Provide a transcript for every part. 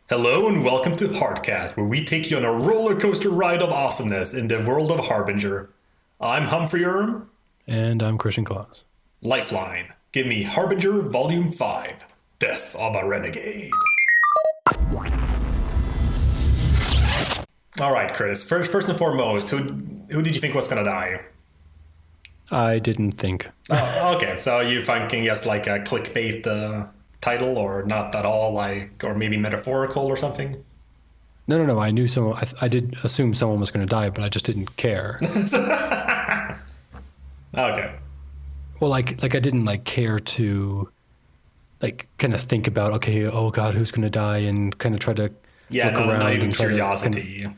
Hello and welcome to Heartcast, where we take you on a roller coaster ride of awesomeness in the world of Harbinger. I'm Humphrey Erm. And I'm Christian Claus. Lifeline. Give me Harbinger Volume 5, Death of a Renegade. Alright, Chris. First and foremost, who did you think was going to die? I didn't think. Oh, okay, so you thinking just like a clickbait title, or not at all, like, or maybe metaphorical or something? No. I knew someone. I did assume someone was going to die, but I just didn't care. Okay. Well, like I didn't care to, kind of think about, okay, oh God, who's going to die, and kind of try to look around not even and try curiosity.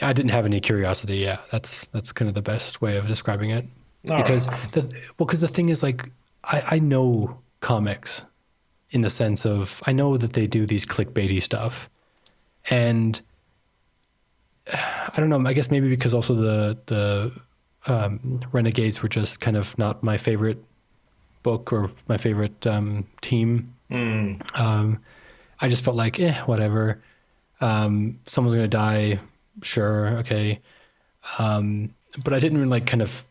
I didn't have any curiosity. Yeah, that's kind of the best way of describing it. Because the thing is, I know comics. In the sense of, I know that they do these clickbaity stuff, and I don't know. I guess maybe because also the Renegades were just kind of not my favorite book or my favorite team. I just felt like, whatever. Someone's gonna die, sure, okay. But I didn't really kind of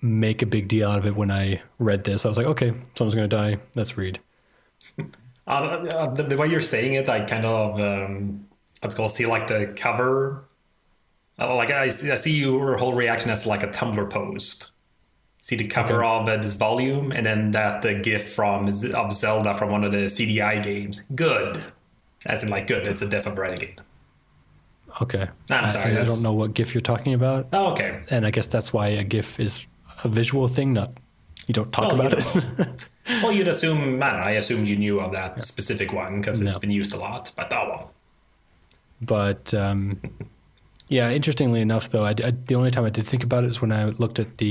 make a big deal out of it when I read this. I was like, okay, someone's gonna die. Let's read. The way you're saying it, I kind of let's go see like the cover. I see your whole reaction as like a Tumblr post. See the cover of this volume, and then the GIF of Zelda from one of the CDI games. Good, as in like good. It's a Death of Renegade. Okay, I'm sorry. I don't know what GIF you're talking about. Oh, okay. And I guess that's why a GIF is a visual thing. Not you don't talk about it. Well, you'd assume, I assumed you knew of that specific one because it's been used a lot, but oh well. But, yeah, interestingly enough, though, the only time I did think about it is when I looked at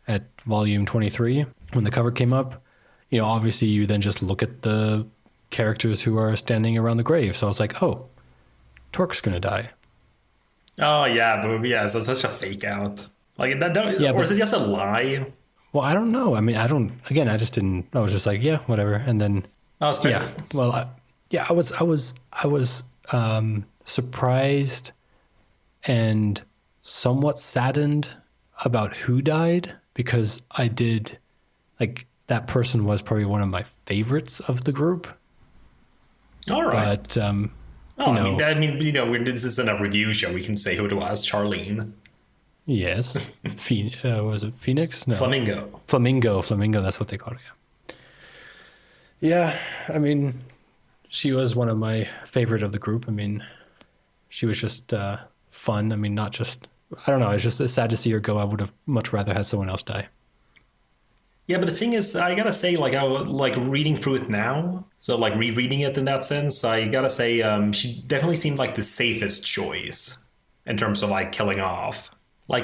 at volume 23, when the cover came up. You know, obviously you then just look at the characters who are standing around the grave. So I was like, oh, Torque's going to die. Oh, yeah, so it's such a fake out. Like, or is it just a lie? Well, I don't know. I mean, I just didn't. I was just like, yeah, whatever. And then, yeah. Well, I was surprised and somewhat saddened about who died, because I did that person was probably one of my favorites of the group. All right. But this isn't a review show. We can say who it was. Charlene. Yes. Was it Phoenix? No. Flamingo. That's what they call it. Yeah. I mean, she was one of my favorite of the group. I mean, she was just fun. I mean, not just, I don't know. It's just sad to see her go. I would have much rather had someone else die. Yeah, but the thing is, I gotta say, I reading through it now, so rereading it in that sense, I gotta say, she definitely seemed like the safest choice in terms of killing off.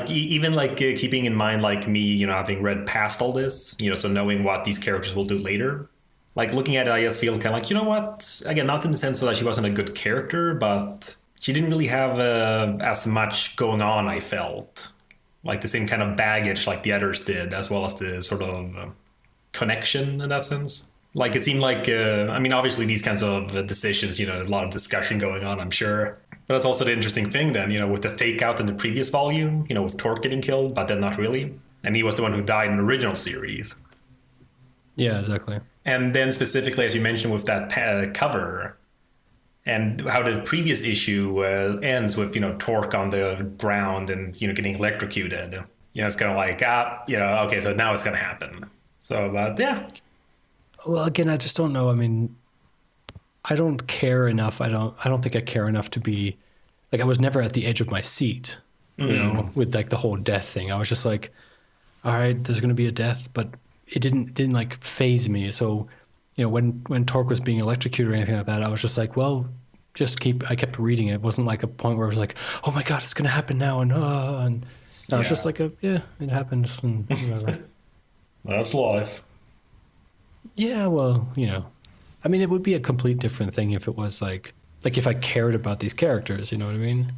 Even keeping in mind me, having read past all this, so knowing what these characters will do later. Looking at it, I just feel kind of you know what? Again, not in the sense that she wasn't a good character, but she didn't really have as much going on, I felt. The same kind of baggage like the others did, as well as the sort of connection in that sense. It seemed obviously these kinds of decisions, there's a lot of discussion going on, I'm sure. But that's also the interesting thing then, with the fake out in the previous volume, with Torque getting killed, but then not really. And he was the one who died in the original series. Yeah, exactly. And then specifically, as you mentioned, with that cover, and how the previous issue ends with, Torque on the ground and, getting electrocuted. It's kind of okay, so now it's going to happen. So, yeah. Well, again, I just don't know. I mean, I don't care enough. I don't think I care enough to be I was never at the edge of my seat, with the whole death thing. I was just like, all right, there's going to be a death, but it didn't phase me. So, when Torque was being electrocuted or anything like that, I was just like, well, I kept reading it. It wasn't a point where I was like, oh my God, it's going to happen now. And no, it's just it happens. And whatever. That's life. Yeah, well, I mean, it would be a complete different thing if it was if I cared about these characters, you know what I mean?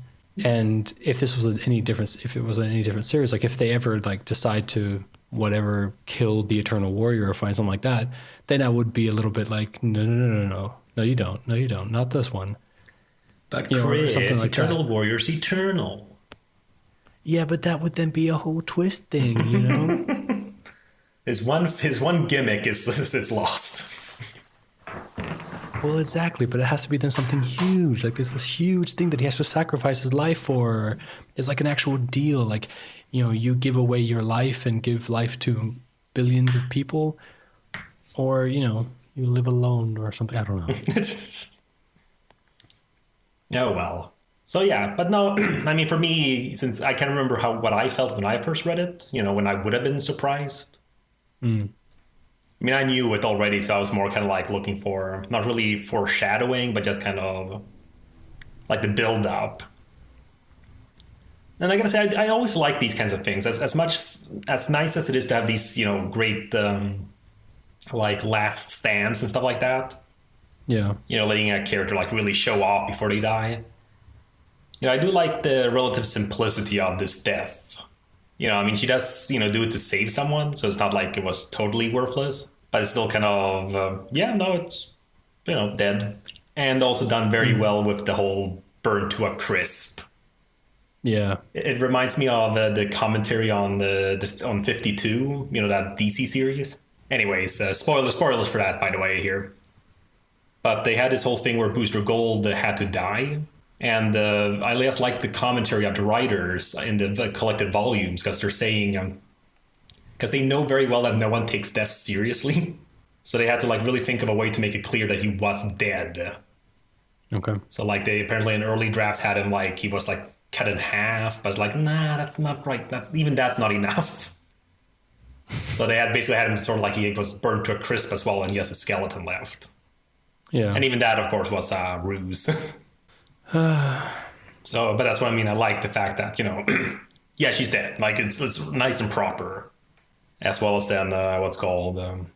And if this was any different, if it was any different series, if they ever decide to whatever kill the Eternal Warrior or find something like that, then I would be a little bit no. No, you don't. No, you don't. Not this one. But Chris, something like Eternal that. Warrior's eternal. Yeah, but that would then be a whole twist thing, you know? His one gimmick is lost. Well, exactly, but it has to be then something huge. Like, there's this huge thing that he has to sacrifice his life for. It's like an actual deal. Like, you give away your life and give life to billions of people, or, you live alone or something. I don't know. Oh, well. So, yeah, but no, I mean, for me, since I can't remember what I felt when I first read it, when I would have been surprised. Mm. I mean, I knew it already, so I was more kind of like looking for, not really foreshadowing, but just kind of like the build up. And I gotta say, I always like these kinds of things. As nice as it is to have these, great, like last stands and stuff like that. Yeah. Letting a character like really show off before they die. I do like the relative simplicity of this death. I mean, she does, do it to save someone, so it's not like it was totally worthless, but it's still kind of, it's, dead. And also done very well with the whole burn to a crisp. Yeah. It reminds me of the commentary on on 52, that DC series. Anyways, spoilers for that, by the way, here. But they had this whole thing where Booster Gold had to die. And I just like the commentary of the writers in the collected volumes, because they're saying, because they know very well that no one takes death seriously. So they had to like really think of a way to make it clear that he was dead. Okay. So like they apparently in an early draft had him like he was like cut in half, but like, nah, that's not right. That's not enough. So they basically had him sort of like he was burned to a crisp as well, and he has a skeleton left. Yeah. And even that, of course, was a ruse. So, but that's what I mean. I like the fact that, yeah, she's dead. Like it's nice and proper, as well as then what's called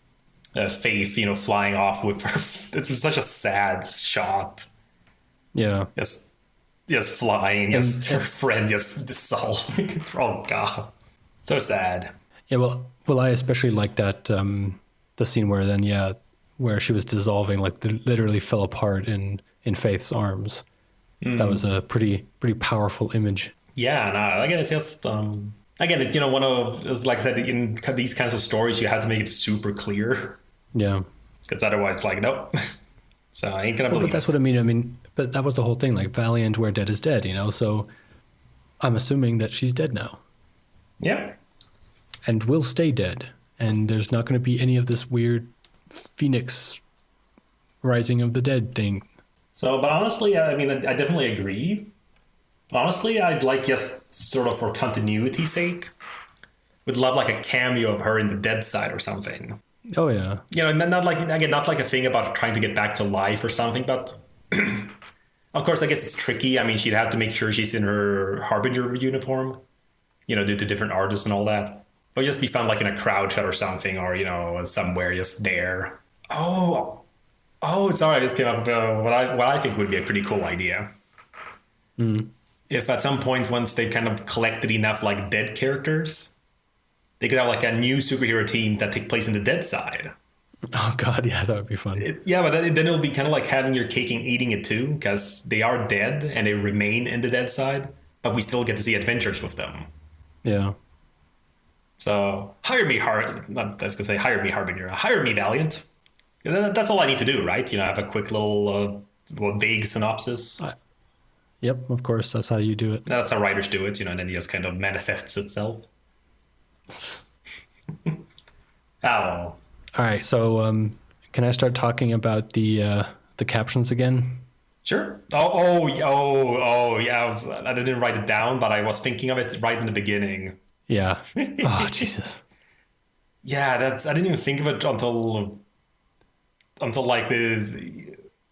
Faith, flying off with her. It's such a sad shot. Yeah. Just flying, just her friend just dissolving. Oh God, so sad. Yeah. Well, I especially like that the scene where she was dissolving, like literally fell apart in Faith's arms. That was a pretty powerful image. Yeah, no, again, it's just again, it's one of, it's like I said, in these kinds of stories, you have to make it super clear. Yeah, because otherwise, it's like nope. So I ain't gonna believe. But that's what I mean. I mean, but that was the whole thing. Like Valiant, where dead is dead. So I'm assuming that she's dead now. Yeah, and will stay dead. And there's not going to be any of this weird Phoenix rising of the dead thing. So, but honestly, I mean, I definitely agree. Honestly, I'd like, just sort of for continuity's sake, would love like a cameo of her in the dead side or something. Oh yeah. Not like, again, not like a thing about trying to get back to life or something, but of course, I guess it's tricky. I mean, she'd have to make sure she's in her Harbinger uniform, due to different artists and all that. But just be found like in a crowd shot or something, or, somewhere just there. Oh, sorry, I just came up with what I think would be a pretty cool idea. If at some point, once they kind of collected enough like dead characters, they could have like a new superhero team that take place in the dead side. Oh God, yeah, that would be fun. But then it'll be kind of like having your cake and eating it too, because they are dead and they remain in the dead side, but we still get to see adventures with them. Yeah. So hire me, Harbinger. Hire me, Valiant. That's all I need to do, right? Have a quick little vague synopsis. Yep, of course. That's how you do it. That's how writers do it, and then it just kind of manifests itself. Oh. All right, so can I start talking about the captions again? Sure. Oh, yeah. I didn't write it down, but I was thinking of it right in the beginning. Yeah. Oh, Jesus. Yeah, I didn't even think of it until like this,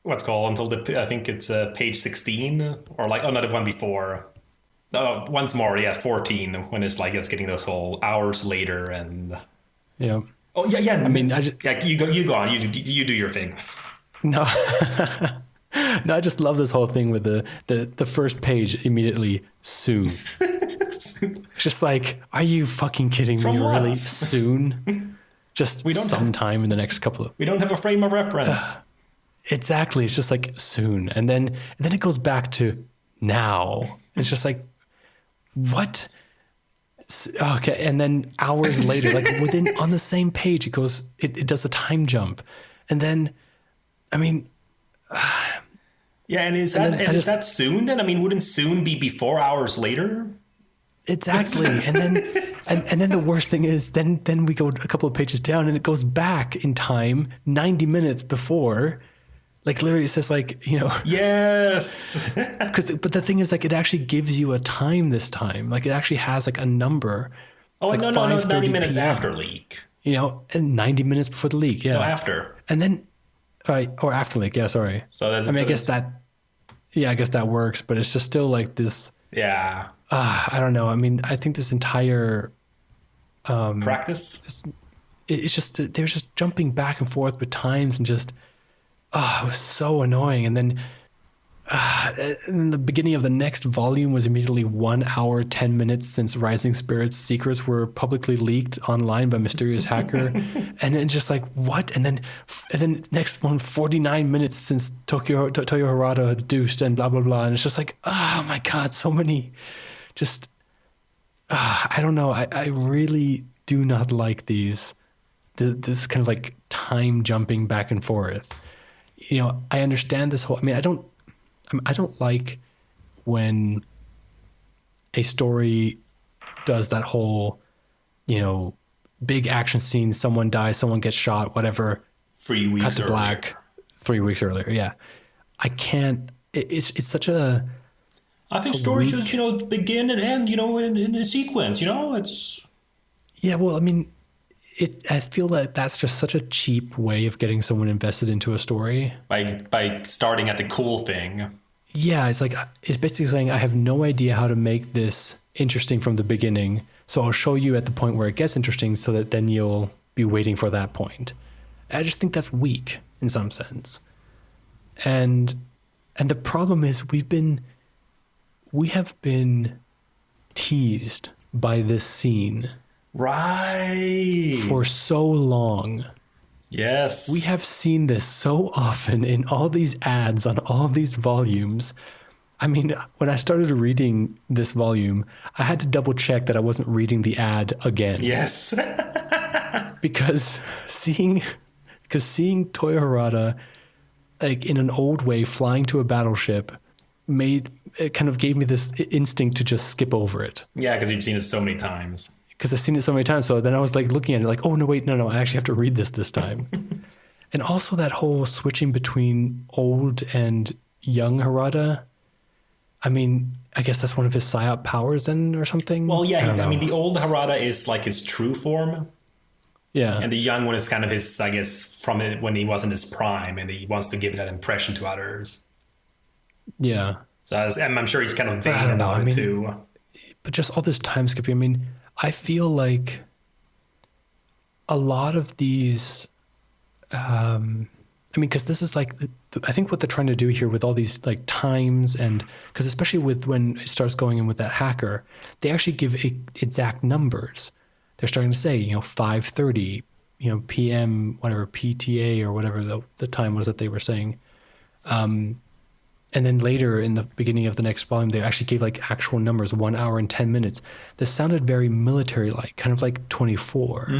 until I think it's page 16 or like another one before. Once more, 14, when it's like it's getting those whole hours later and. Yeah. Oh yeah. I mean, you go on. You do your thing. No. No, I just love this whole thing with the first page immediately soon. Just like, are you fucking kidding me? Really? Soon? Just sometime in the next couple of... We don't have a frame of reference. Exactly. It's just like soon. And then it goes back to now. It's just like, what? Okay. And then hours later, like on the same page, it does a time jump. And then, I mean, Yeah, and is that soon then? I mean, wouldn't soon be before hours later? exactly. And then the worst thing is then we go a couple of pages down and it goes back in time 90 minutes before. Like literally it says like, Yes. but the thing is like it actually gives you a time this time. Like it actually has like a number. Oh, like no, 90 minutes PM, after leak. And 90 minutes before the leak. Yeah. No, after. And then or after leak. Yeah, sorry. So that's, I guess that works, but it's just still like this. Yeah. I don't know. I mean, I think this entire practice. It's just they're just jumping back and forth with times and just it was so annoying. And then in the beginning of the next volume was immediately 1 hour 10 minutes since Rising Spirit's secrets were publicly leaked online by mysterious hacker, and then just like what? And then next one 49 minutes since Toyo Harada deduced and blah blah blah, and it's just like oh my god, so many, just I don't know. I really do not like this kind of like time jumping back and forth. I understand this whole. I mean, I don't like when a story does that whole, big action scene. Someone dies, someone gets shot, whatever. 3 weeks cut to earlier. black. 3 weeks earlier. Yeah, I can't. It's such a. I think stories should, begin and end, in a sequence. It's. Yeah, well, I mean, I feel that that's just such a cheap way of getting someone invested into a story. By starting at the cool thing. Yeah, it's basically saying I have no idea how to make this interesting from the beginning, so I'll show you at the point where it gets interesting, so that then you'll be waiting for that point. I just think that's weak in some sense. And the problem is we have been teased by this scene. Right. For so long. Yes. We have seen this so often in all these ads on all these volumes. I mean, when I started reading this volume, I had to double check that I wasn't reading the ad again. Yes. because seeing Toyo Harada like in an old way flying to a battleship it kind of gave me this instinct to just skip over it. Yeah, because you've seen it so many times. Because I've seen it so many times. So then I was like looking at it like, oh, no, wait, no, I actually have to read this time. And also that whole switching between old and young Harada. I mean, I guess that's one of his psyop powers then or something. Well, yeah, I mean, the old Harada is like his true form. Yeah. And the young one is kind of his, I guess, from it when he was in his prime and he wants to give that impression to others. Yeah. So I'm sure he's kind of vain about it too. But just all this time skipping, I mean, I feel like a lot of these, because this is like, I think what they're trying to do here with all these like times and, because especially with when it starts going in with that hacker, they actually give exact numbers. They're starting to say, 5:30, PM, whatever, PTA or whatever the time was that they were saying. And then later in the beginning of the next volume, they actually gave like actual numbers, 1 hour and 10 minutes. This sounded very military-like, kind of like 24.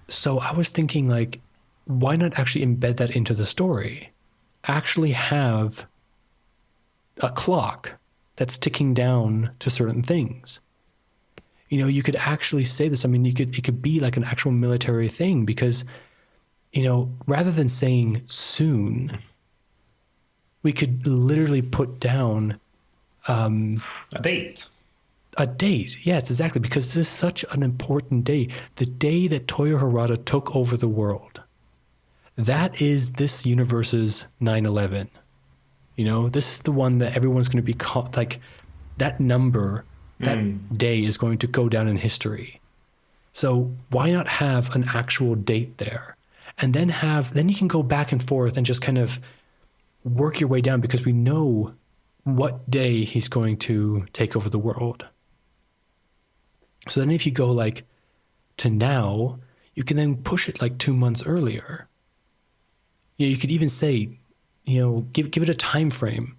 So I was thinking like, why not actually embed that into the story? Actually have a clock that's ticking down to certain things. You could actually say this. I mean, it could be like an actual military thing because, rather than saying soon, we could literally put down a date. A date, yes, exactly, because this is such an important day. The day that Toyo Harada took over the world. That is this universe's 9/11. This is the one that everyone's going to be caught, like that number, that day is going to go down in history. So why not have an actual date there? And then you can go back and forth and just kind of work your way down because we know what day he's going to take over the world. So then if you go like to now, you can then push it like 2 months earlier. You could even say, give it a time frame.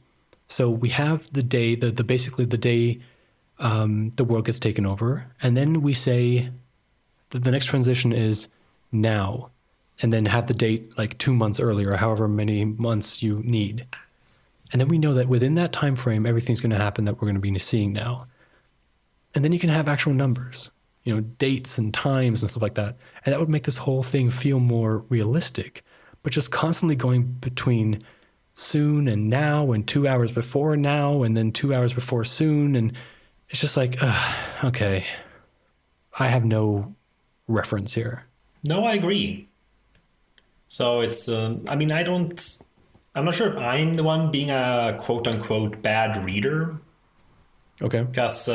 So we have the day, the basically the day the world gets taken over, and then we say that the next transition is now, and then have the date like 2 months earlier, or however many months you need. And then we know that within that time frame, everything's going to happen that we're going to be seeing now. And then you can have actual numbers, dates and times and stuff like that. And that would make this whole thing feel more realistic. But just constantly going between soon and now and 2 hours before now and then 2 hours before soon. And it's just like, okay, I have no reference here. No, I agree. So it's, I'm not sure if I'm the one being a quote unquote bad reader. Okay. Because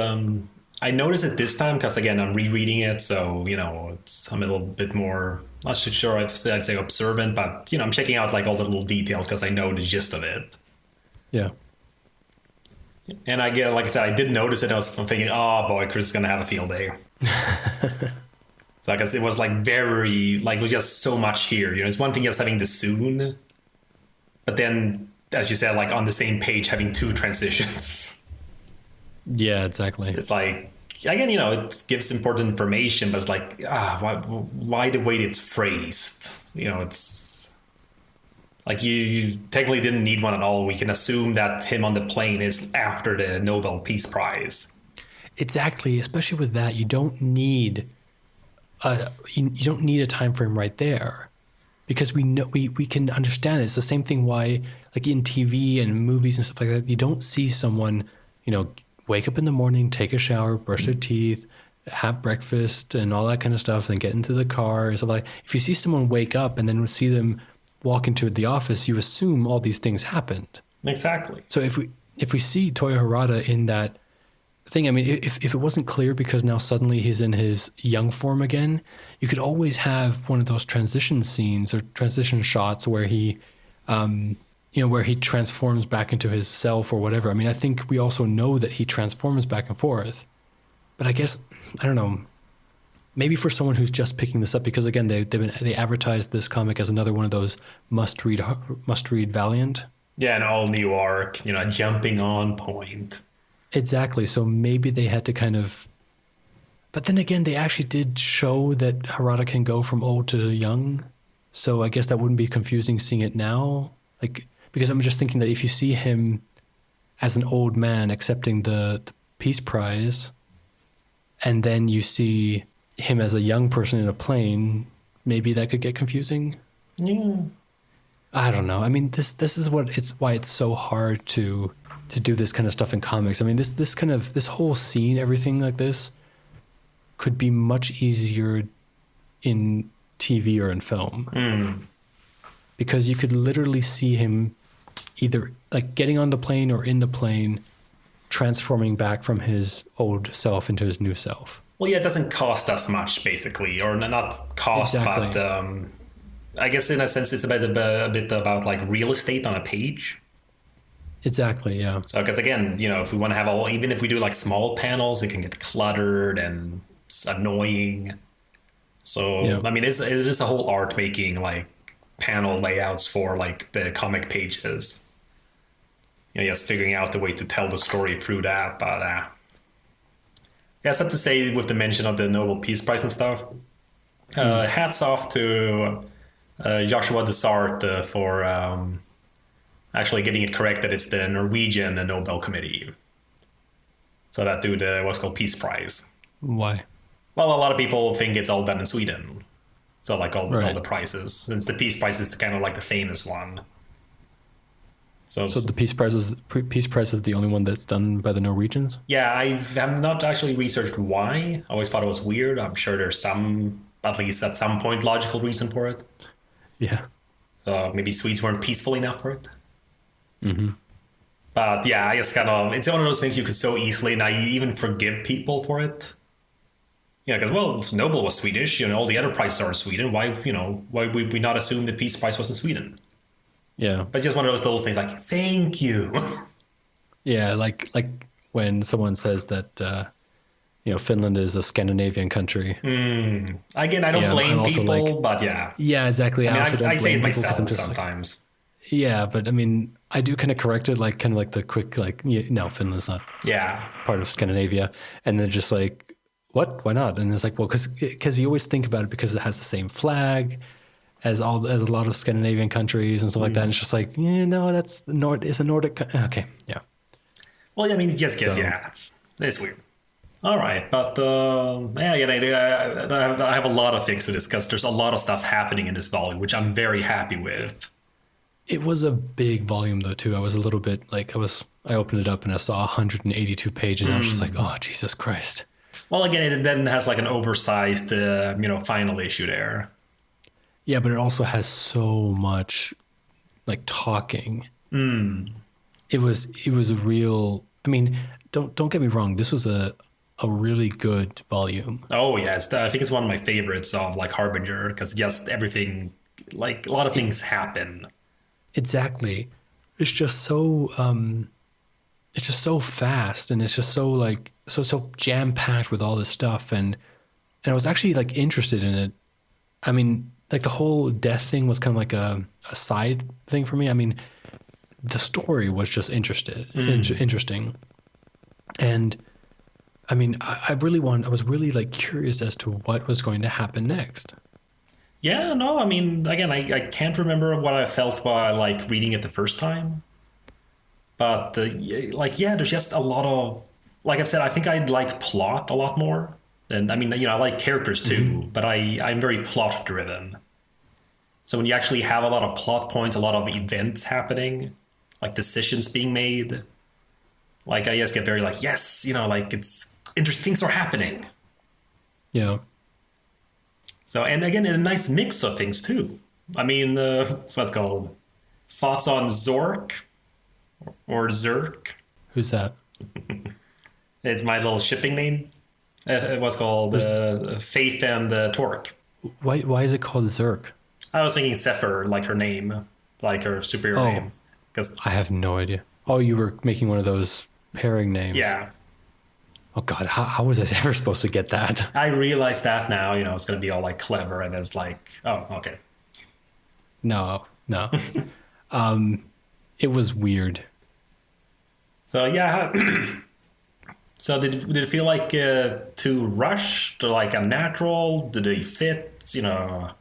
I noticed it this time because, again, I'm rereading it. So, I'm a little bit more, not sure I'd say observant, but, I'm checking out like all the little details because I know the gist of it. Yeah. And like I said, I did notice it. I was thinking, oh boy, Chris is going to have a field day. So I guess it was like it was just so much here. It's one thing just having the soon, but then, as you said, like on the same page, having two transitions. Yeah, exactly. It's like, again, it gives important information, but it's like, why the way it's phrased? It's like you technically didn't need one at all. We can assume that him on the plane is after the Nobel Peace Prize. Exactly, especially with that, you don't need a time frame right there, because we know we can understand it. It's the same thing why, like in TV and movies and stuff like that, you don't see someone, wake up in the morning, take a shower, brush their teeth, have breakfast and all that kind of stuff, then get into the car and stuff like that. If you see someone wake up and then see them walk into the office, you assume all these things happened. Exactly. So if we see Toyo Harada in that thing, I mean, if it wasn't clear because now suddenly he's in his young form again, you could always have one of those transition scenes or transition shots where he where he transforms back into his self or whatever. I mean, I think we also know that he transforms back and forth. But I guess, I don't know, maybe for someone who's just picking this up, because again, they advertised this comic as another one of those must read Valiant. Yeah, an all new arc, jumping on point. Exactly. So maybe they had to kind of, but then again, they actually did show that Harada can go from old to young. So I guess that wouldn't be confusing seeing it now. Because I'm just thinking that if you see him as an old man accepting the Peace Prize, and then you see him as a young person in a plane, maybe that could get confusing. Yeah. I don't know. I mean, this is why it's so hard to do this kind of stuff in comics. I mean, this whole scene, everything like this, could be much easier in TV or in film. Because you could literally see him either like getting on the plane or in the plane, transforming back from his old self into his new self. Well, yeah, it doesn't cost us much, basically, or not cost, exactly. But I guess in a sense it's a bit about like real estate on a page. Exactly, yeah. So, because again, if we want to have even if we do like small panels, it can get cluttered and it's annoying. So, yeah. I mean, it is a whole art making like panel layouts for like the comic pages. Just figuring out the way to tell the story through that. But yeah, something to say with the mention of the Nobel Peace Prize and stuff. Hats off to Joshua Dessart for actually getting it correct that it's the Norwegian Nobel Committee. So that dude was called Peace Prize. Why? Well, a lot of people think it's all done in Sweden. So like all the prizes, since the Peace Prize is kind of like the famous one. So the Peace Prize is the only one that's done by the Norwegians? Yeah, I've not actually researched why. I always thought it was weird. I'm sure there's some, at least at some point, logical reason for it. Yeah. So maybe Swedes weren't peaceful enough for it. Mm-hmm. But yeah, I just it's one of those things you could so easily, now you even forgive people for it. Yeah, because, well, Nobel was Swedish, all the other prizes are in Sweden. Why would we not assume the Peace Prize was in Sweden? Yeah. But it's just one of those little things like, thank you. Yeah, like when someone says that, Finland is a Scandinavian country. Again, I don't blame also people, but yeah. Yeah, exactly. I also don't I say blame it people because I'm myself just sometimes. yeah, but I mean, I do kind of correct it, like kind of like the quick, like, no, Finland's not part of Scandinavia. And then just like, what? Why not? And it's like, well, because you always think about it because it has the same flag as a lot of Scandinavian countries and stuff like that. And it's just like, no, it's a Nordic. Okay, yeah. Well, I mean, it just gets, it's weird. All right, but I have a lot of things to discuss. There's a lot of stuff happening in this volume, which I'm very happy with. It was a big volume though too. I was a little bit like I opened it up and I saw 182 pages and I was just like, oh Jesus Christ. Well, again, it then has like an oversized final issue there. Yeah, but it also has so much like talking. It was a real. I mean, don't get me wrong. This was a really good volume. Oh yes, I think it's one of my favorites of like Harbinger because just everything, like a lot of things happen. Exactly. It's just so fast and it's just so like so jam packed with all this stuff and I was actually like interested in it. I mean, like the whole death thing was kind of like a side thing for me. I mean, the story was just interesting. And I mean, I was really like curious as to what was going to happen next. Yeah, no, I mean, again, I can't remember what I felt while like reading it the first time. But there's just a lot of, like I've said, I think I like plot a lot more. And I mean, I like characters too, but I'm very plot driven. So when you actually have a lot of plot points, a lot of events happening, like decisions being made, like I just get very like, yes, like it's interesting, things are happening. Yeah. So, and again, a nice mix of things too. I mean, what's it called? Thoughts on Zork or Zerk? Who's that? It's my little shipping name. It was called Faith and Torque. Why is it called Zerk? I was thinking Zephyr, like her name, like her superior name. I have no idea. Oh, you were making one of those pairing names. Yeah. Oh God, how was I ever supposed to get that? I realized that now, it's going to be all like clever and it's like, oh, okay. No. It was weird. So yeah. So did it feel like too rushed or like unnatural? Did they fit, I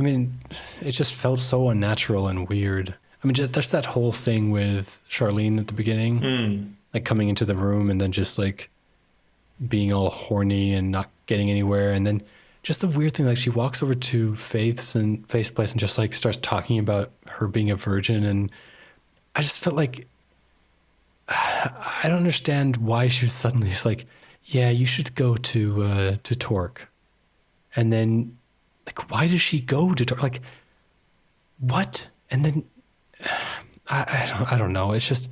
mean, it just felt so unnatural and weird. I mean, there's that whole thing with Charlene at the beginning, like coming into the room and then just like being all horny and not getting anywhere. And then just the weird thing, like she walks over to Faith's place and just like starts talking about her being a virgin. And I just felt like, I don't understand why she was suddenly just like, yeah, you should go to Torque. And then like, why does she go to Torque? Like, what? And then I don't know. It's just,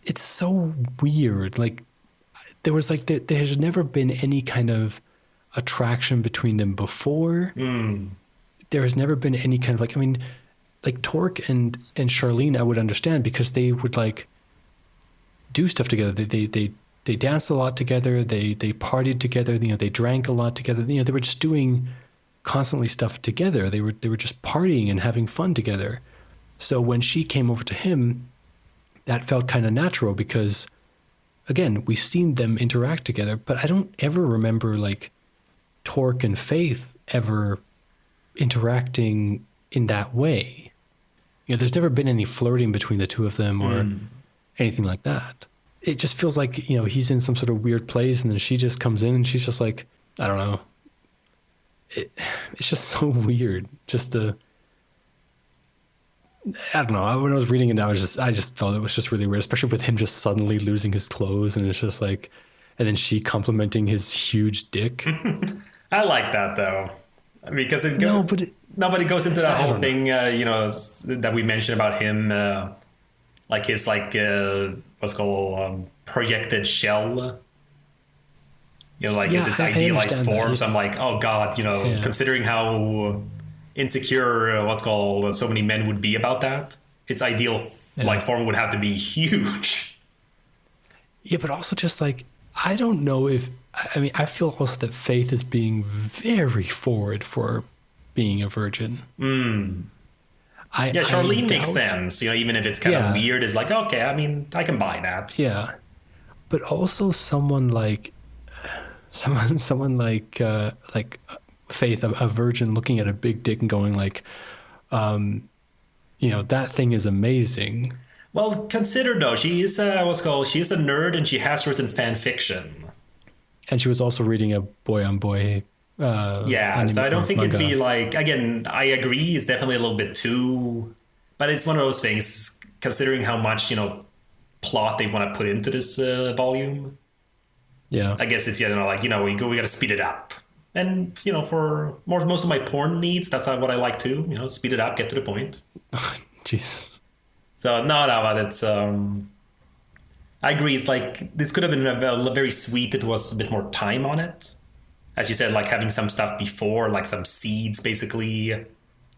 it's so weird. Like there was like, there's never been any kind of attraction between them before. There has never been any kind of like, I mean, like Torque and Charlene, I would understand because they would like do stuff together. They danced a lot together. They partied together. They drank a lot together. They were just doing constantly stuff together. They were just partying and having fun together. So when she came over to him, that felt kind of natural because, again, we've seen them interact together, but I don't ever remember like Torque and Faith ever interacting in that way. There's never been any flirting between the two of them or anything like that. It just feels like, he's in some sort of weird place and then she just comes in and she's just like, I don't know. It's just so weird. I don't know. When I was reading it, I just felt it was just really weird, especially with him just suddenly losing his clothes. And it's just like, and then she complimenting his huge dick. I like that though. Because nobody goes into that whole thing, that we mentioned about him, like his what's called projected shell, his idealized form. So I'm like, oh God, considering how insecure so many men would be about that, his ideal form would have to be huge. Yeah, but also just like I don't know if, I mean, I feel also that Faith is being very forward for being a virgin. Yeah, Charlene makes sense. You know, even if it's kind of weird, it's like, okay, I mean, I can buy that. Yeah. But also someone like Faith, a virgin looking at a big dick and going like, you know, that thing is amazing. Well, consider though, she is she's a nerd and she has written fan fiction. And she was also reading a boy on boy. So I don't think it'd be like, again, I agree, it's definitely a little bit too, but it's one of those things, considering how much, you know, plot they want to put into this volume. Yeah. I guess it's, you know, like, you know, we got to speed it up. And, you know, for most of my porn needs, that's what I like too, you know, speed it up, get to the point. Jeez. So, no, but it's, I agree, it's like, this could have been very sweet if it was a bit more time on it. As you said, like having some stuff before, like some seeds, basically.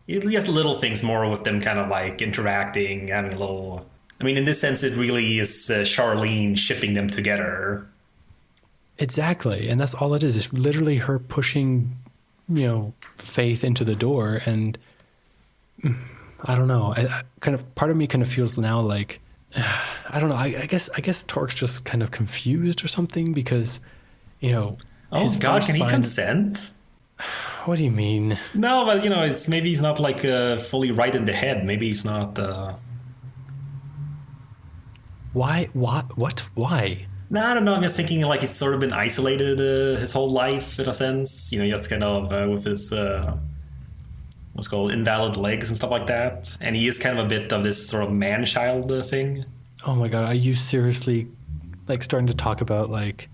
Just little things more with them kind of like interacting, having a little... I mean, in this sense, it really is Charlene shipping them together. Exactly. And that's all it is. It's literally her pushing, you know, Faith into the door. And I don't know. I kind of, part of me kind of feels now like, I don't know. I guess Torque's just kind of confused or something because, you know... Oh God, can he consent? What do you mean? No, but you know, it's maybe he's not like fully right in the head. Maybe he's not. Why? What? Why? No, I don't know. I'm just thinking like he's sort of been isolated his whole life in a sense. You know, just kind of with his what's called invalid legs and stuff like that. And he is kind of a bit of this sort of man-child thing. Oh my God, are you seriously like starting to talk about like?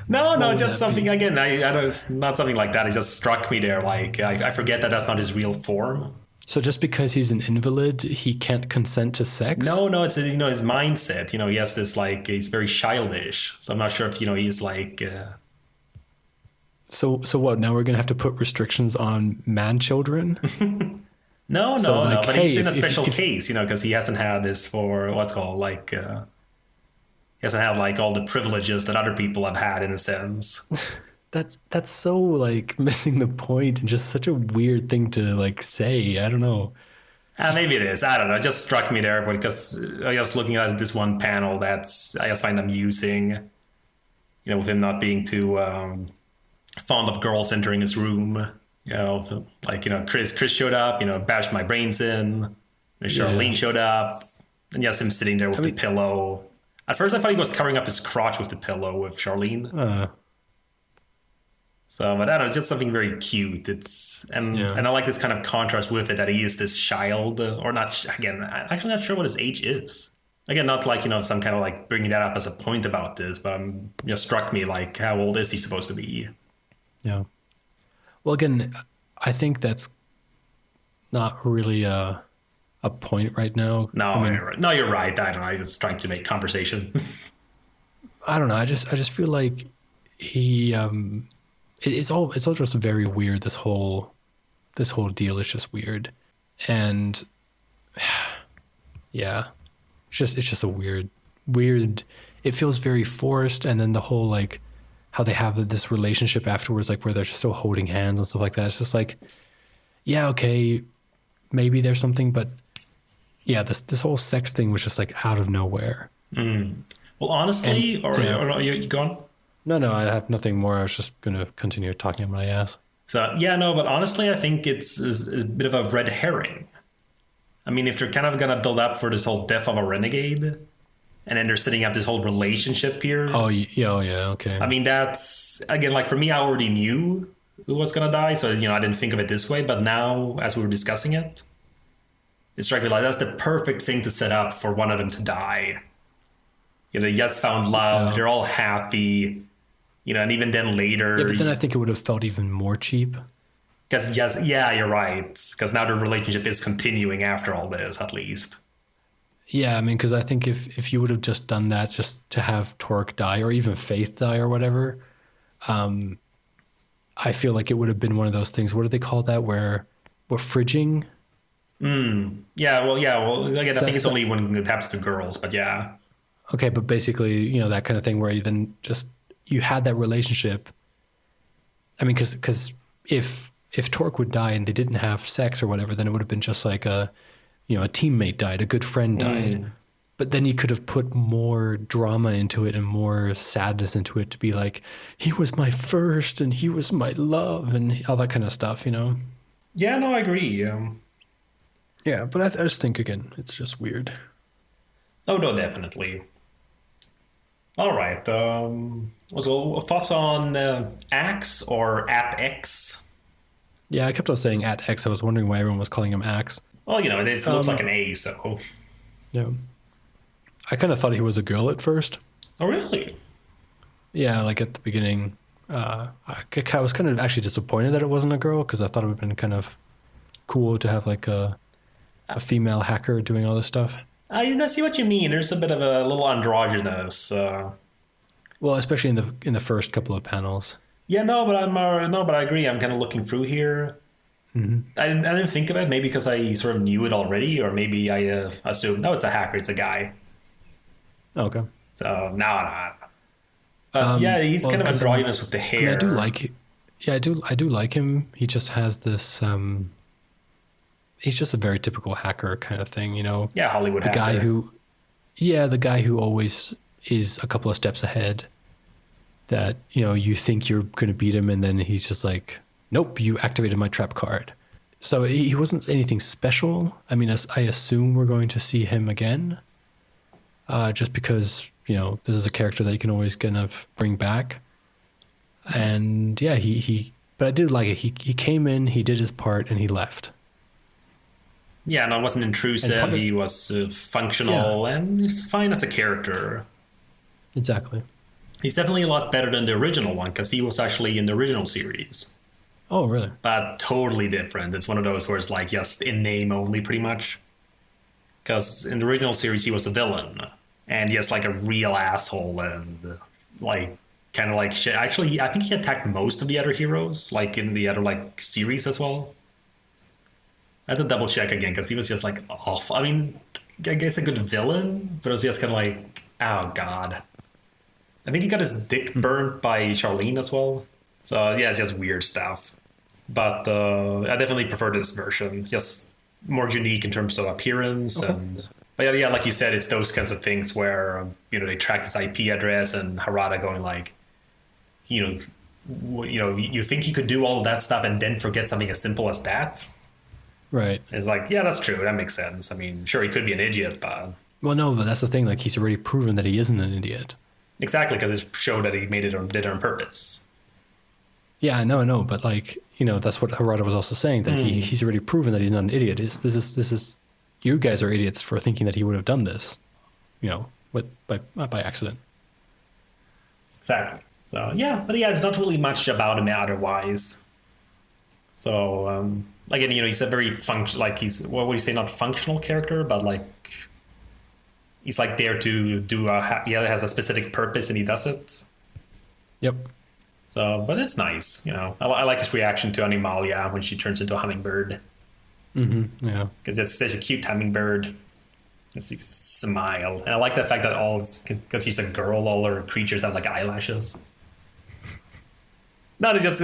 No, just something be? Again. I don't. It's not something like that. It just struck me there. Like I forget that that's not his real form. So just because he's an invalid, he can't consent to sex? No, it's, you know, his mindset. You know, he has this like he's very childish. So I'm not sure if, you know, he's like. So what? Now we're gonna have to put restrictions on man children? No. But hey, he's in a special case, you know, because he hasn't had this for what's called like. He hasn't had like all the privileges that other people have had in a sense. That's so like missing the point and just such a weird thing to like say. I don't know. Maybe it is. I don't know. It just struck me there because I guess looking at this one panel that's I just find amusing. You know, with him not being too fond of girls entering his room. You know, like, you know, Chris showed up. You know, bashed my brains in. And Charlene showed up, and yes, him sitting there with the pillow. At first, I thought he was covering up his crotch with the pillow with Charlene. So, but I don't know, it's just something very cute. And I like this kind of contrast with it, that he is this child, or not. Again, I'm actually not sure what his age is. Again, not like, you know, some kind of like bringing that up as a point about this, but just struck me like, how old is he supposed to be? Yeah. Well, again, I think that's not really a point right now. No, I mean, you're right. No, you're right. I don't know. I'm just trying to make conversation. I don't know. I just feel like he it's all just very weird. This whole deal is just weird, and yeah, it's just a weird. It feels very forced, and then the whole like how they have this relationship afterwards, like where they're still holding hands and stuff like that. It's just like, yeah, okay, maybe there's something, but yeah, this whole sex thing was just like out of nowhere. Well, honestly, or you gone? No, I have nothing more. I was just going to continue talking on my ass. So, yeah, no, but honestly, I think it's a bit of a red herring. I mean, if they're kind of going to build up for this whole death of a renegade, and then they're setting up this whole relationship here. Oh, yeah, okay. I mean, that's, again, like for me, I already knew who was going to die, so, you know, I didn't think of it this way. But now, as we were discussing it, it struck me like that's the perfect thing to set up for one of them to die. You know, they just found love. Yeah. They're all happy. You know, and even then later... Yeah, but then I think it would have felt even more cheap. Because, yeah, you're right. Because now the relationship is continuing after all this, at least. Yeah, I mean, because I think if you would have just done that just to have Torque die, or even Faith die or whatever, I feel like it would have been one of those things. What do they call that? Where fridging? Yeah, well, again, I think it's only when it happens to girls, but yeah. Okay, but basically, that kind of thing where you then you had that relationship. I mean, because if Torque would die and they didn't have sex or whatever, then it would have been just like a teammate died, a good friend died. But then you could have put more drama into it and more sadness into it to be like, he was my first and he was my love and all that kind of stuff, Yeah, no, I agree. Yeah, but I just think, again, it's just weird. Oh, no, definitely. All right. So thoughts on Axe or at X? Yeah, I kept on saying at X. I was wondering why everyone was calling him Axe. Well, it looks like an A, so. Yeah. I kind of thought he was a girl at first. Oh, really? Yeah, like at the beginning. I was kind of actually disappointed that it wasn't a girl because I thought it would have been kind of cool to have like a female hacker doing all this stuff. I see what you mean. There's a bit of a little androgynous. Well, especially in the first couple of panels. Yeah, no, but I agree. I'm kind of looking through here. Mm-hmm. I didn't think of it. Maybe because I sort of knew it already, or maybe I assumed, no, it's a hacker. It's a guy. Okay. So no. But yeah, he's kind of androgynous with the hair. I mean, I do like it. Yeah, I do like him. He just has this. He's just a very typical hacker kind of thing, Yeah, Hollywood hacker. The guy who always is a couple of steps ahead. That you think you're going to beat him, and then he's just like, nope, you activated my trap card. So he wasn't anything special. I mean, I assume we're going to see him again. Just because, this is a character that you can always kind of bring back. And yeah, but I did like it. He came in, he did his part, and he left. Yeah, no, it wasn't intrusive. He was functional, and he's fine as a character. Exactly. He's definitely a lot better than the original one, because he was actually in the original series. Oh, really? But totally different. It's one of those where it's like just in name only, pretty much. Because in the original series, he was a villain. And just like a real asshole and like kind of like shit. Actually, I think he attacked most of the other heroes, like in the other like series as well. I had to double check again because he was just like awful. I mean, I guess a good villain, but it was just kind of like, oh god. I think he got his dick burnt by Charlene as well. So yeah, it's just weird stuff. But I definitely prefer this version. Just more unique in terms of appearance and. But yeah, like you said, it's those kinds of things where they track this IP address and Harada going like, you think he could do all of that stuff and then forget something as simple as that. Right. It's like, yeah, that's true. That makes sense. I mean, sure, he could be an idiot, but well, no, but that's the thing. Like he's already proven that he isn't an idiot. Exactly, because it showed that he made it or did it on purpose. Yeah, I know, but like that's what Harada was also saying that he's already proven that he's not an idiot. This is. You guys are idiots for thinking that he would have done this, by accident. Exactly. So yeah, but yeah, there's not really much about him otherwise. So again, he's a very like he's what would you say, not functional character, but like he's like there to do he has a specific purpose and he does it. Yep. So, but it's nice, I like his reaction to Animalia when she turns into a hummingbird. Mm-hmm. Yeah, because it's such a cute hummingbird. It's a smile, and I like the fact that because she's a girl, all her creatures have like eyelashes. No, it's just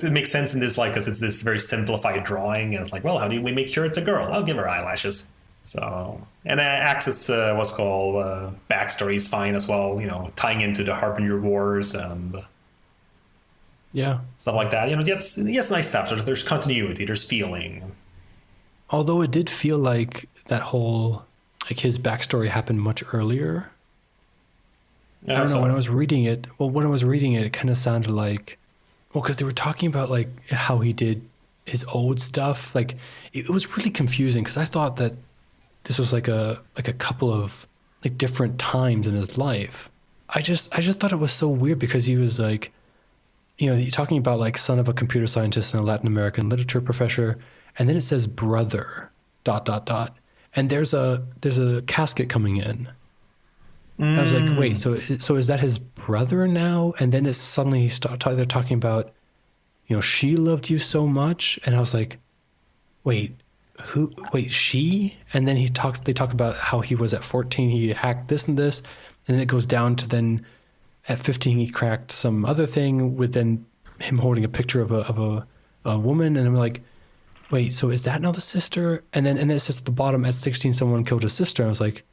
it makes sense in this because it's this very simplified drawing, and it's like, well, how do we make sure it's a girl? I'll give her eyelashes. So, and Axis what's called backstory is fine as well. Tying into the Harbinger Wars and stuff like that. Just nice stuff. There's continuity. There's feeling. Although it did feel like that whole, like his backstory happened much earlier. I don't know, when I was reading it, it kind of sounded like, because they were talking about like how he did his old stuff. Like it was really confusing because I thought that this was like a couple of like different times in his life. I just thought it was so weird because he was like, you're talking about like son of a computer scientist and a Latin American literature professor. And then it says brother ... And there's a casket coming in. And I was like, wait, so is that his brother now? And then it's suddenly they're talking about, she loved you so much. And I was like, wait, she? And then they talk about how he was at 14, he hacked this and this. And then it goes down to then at 15 he cracked some other thing with then him holding a picture of a woman, and I'm like, wait, so is that now the sister? And then it says at the bottom, at 16 someone killed his sister. I was like,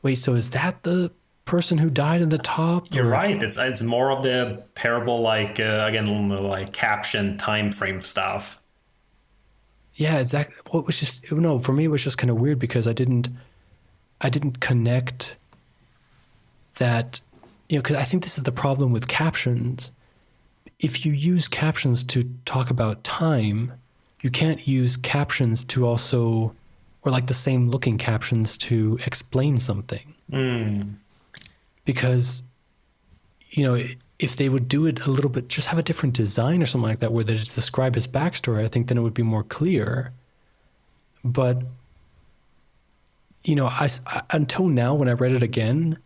wait, so is that the person who died in the top? You're right. It's more of the terrible, like again, like caption time frame stuff. Yeah, exactly. Well, it was just, no, for me it was just kind of weird because I didn't connect that, because I think this is the problem with captions. If you use captions to talk about time, you can't use captions to also, or like the same looking captions to explain something. Because, if they would do it a little bit, just have a different design or something like that, where they just describe his backstory, I think then it would be more clear. But, I until now, when I read it again,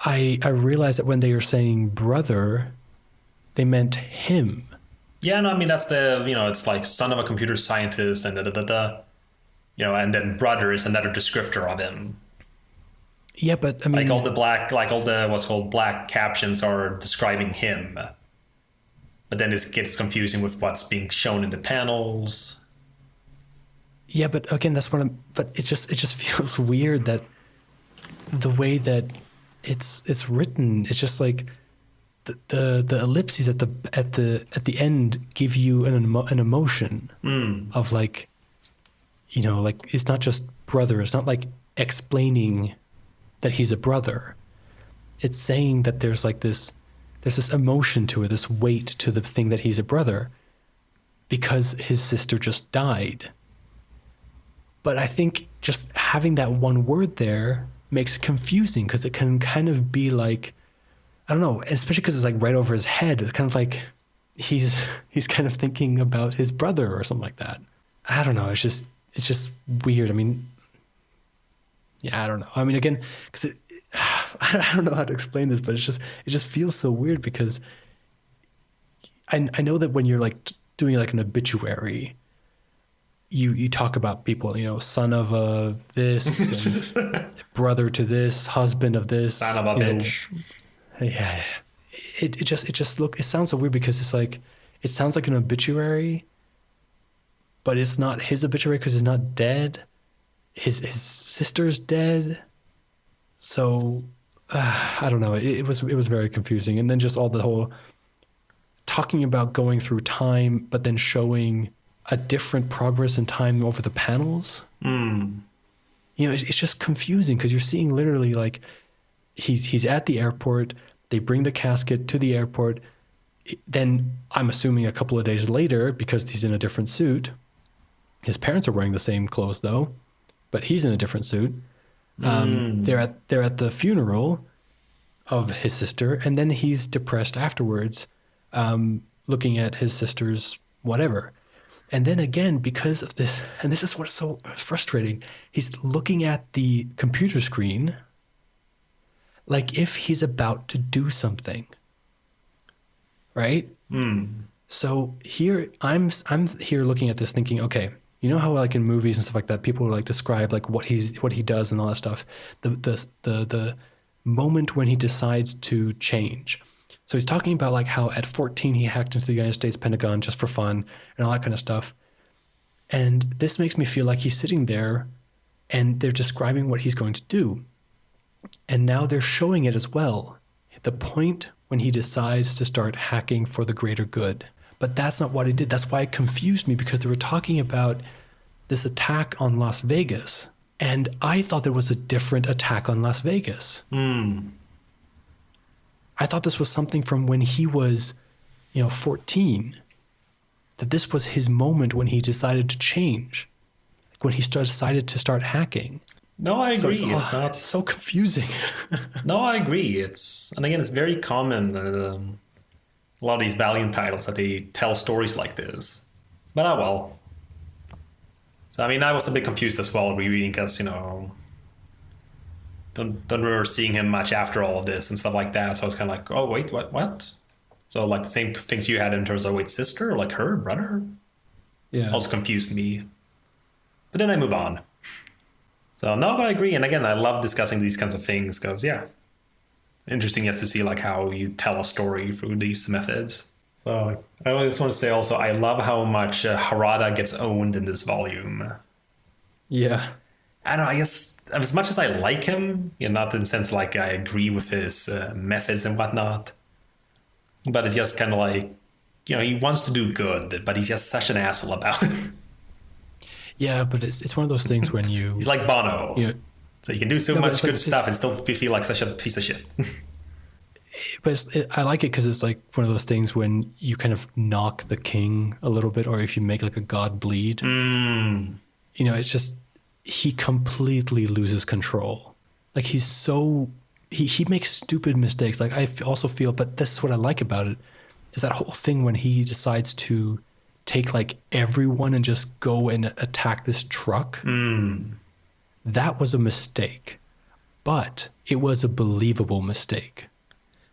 I realized that when they were saying brother, they meant him. Yeah, no, I mean, that's the, it's like son of a computer scientist and and then brother is another descriptor of him. Yeah, but I mean, like all the what's called black captions are describing him. But then it gets confusing with what's being shown in the panels. Yeah, but again, but it just feels weird that the way that it's written, it's just like the ellipses at the end give you an emotion of like, like it's not just brother. It's not like explaining that he's a brother. It's saying that there's this emotion to it, this weight to the thing that he's a brother because his sister just died. But I think just having that one word there makes it confusing because it can kind of be like, I don't know, especially because it's like right over his head. It's kind of like he's kind of thinking about his brother or something like that. I don't know. It's just weird. I mean, yeah, I don't know. I mean, again, because I don't know how to explain this, but it just feels so weird because I know that when you're like doing like an obituary, you talk about people, son of a this, and brother to this, husband of this, son of a bitch. Yeah, it sounds so weird because it's like it sounds like an obituary, but it's not his obituary because he's not dead. His sister's dead, so I don't know. It was very confusing, and then just all the whole talking about going through time, but then showing a different progress in time over the panels. It's just confusing because you're seeing literally like he's at the airport. They bring the casket to the airport. Then I'm assuming a couple of days later, because he's in a different suit. His parents are wearing the same clothes though, but he's in a different suit. They're at the funeral of his sister, and then he's depressed afterwards, looking at his sister's whatever. And then again, because of this, and this is what's so frustrating, he's looking at the computer screen like if he's about to do something, right? So here I'm here looking at this thinking, okay, you know how like in movies and stuff like that, people like describe like what he does and all that stuff. The moment when he decides to change. So he's talking about like how at 14 he hacked into the United States Pentagon just for fun and all that kind of stuff. And this makes me feel like he's sitting there and they're describing what he's going to do. And now they're showing it as well. The point when he decides to start hacking for the greater good. But that's not what he did. That's why it confused me, because they were talking about this attack on Las Vegas. And I thought there was a different attack on Las Vegas. I thought this was something from when he was, 14. That this was his moment when he decided to change. Like when he decided to start hacking. No, I agree. It's not so confusing. No, I agree. And again, it's very common. A lot of these Valiant titles that they tell stories like this. But well. So I mean, I was a bit confused as well rereading because don't remember seeing him much after all of this and stuff like that. So I was kind of like, oh wait, what? So like the same things you had in terms of wait, sister, like her brother. Yeah, also confused me. But then I move on. So no, but I agree. And again, I love discussing these kinds of things because interesting just to see like how you tell a story through these methods. So I just want to say also, I love how much Harada gets owned in this volume. Yeah. I don't know, I guess as much as I like him, not in the sense like I agree with his methods and whatnot, but it's just kind of like, he wants to do good, but he's just such an asshole about it. Yeah, but it's one of those things when you... He's like Bono. So you can do so much good stuff and still feel like such a piece of shit. But I like it because it's like one of those things when you kind of knock the king a little bit, or if you make like a god bleed, it's just, he completely loses control. Like he makes stupid mistakes. Like I also feel, but this is what I like about it, is that whole thing when he decides to take like everyone and just go and attack this truck. That was a mistake, but it was a believable mistake.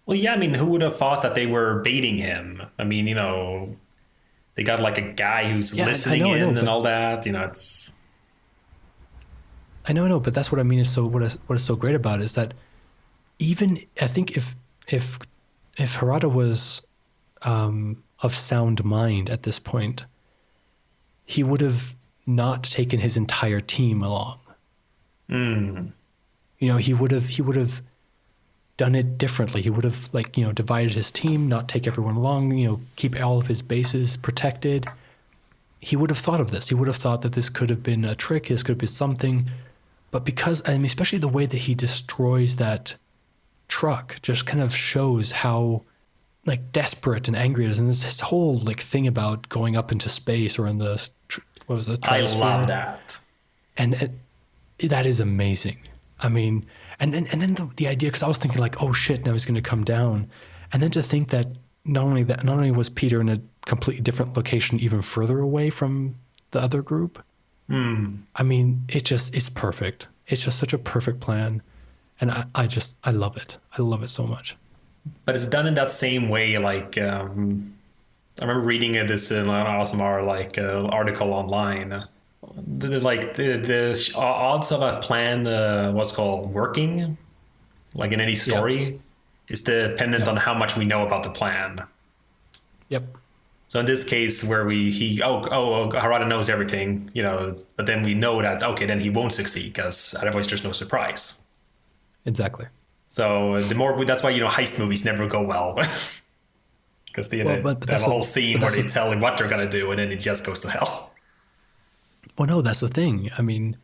Well, yeah, I mean, who would have thought that they were baiting him? I mean, they got like a guy who's listening and all that. It's... I know, but that's what I mean. Is so what is so great about it is that even I think if Harada was of sound mind at this point, he would have not taken his entire team along. He would have done it differently. He would have divided his team, not take everyone along, keep all of his bases protected. He would have thought of this. He would have thought that this could have been a trick. This could have been something. But because, especially the way that he destroys that truck just kind of shows how like desperate and angry it is. And this whole like thing about going up into space or in the, what was it? I love that. And that is amazing. I mean, and then the idea, because I was thinking like, oh shit, now he's going to come down. And then to think that not only was Peter in a completely different location, even further away from the other group. I mean, it's perfect. It's just such a perfect plan. And I love it. I love it so much. But it's done in that same way. Like, I remember reading this in an awesome article online. The odds of a plan, what's called working, like in any story, is dependent on how much we know about the plan. Yep. So in this case, where Harada knows everything, but then we know that then he won't succeed because otherwise there's no surprise. Exactly. So that's why heist movies never go well, because they have a whole scene where they tell him what they're gonna do, and then it just goes to hell. Well, no, that's the thing. I mean,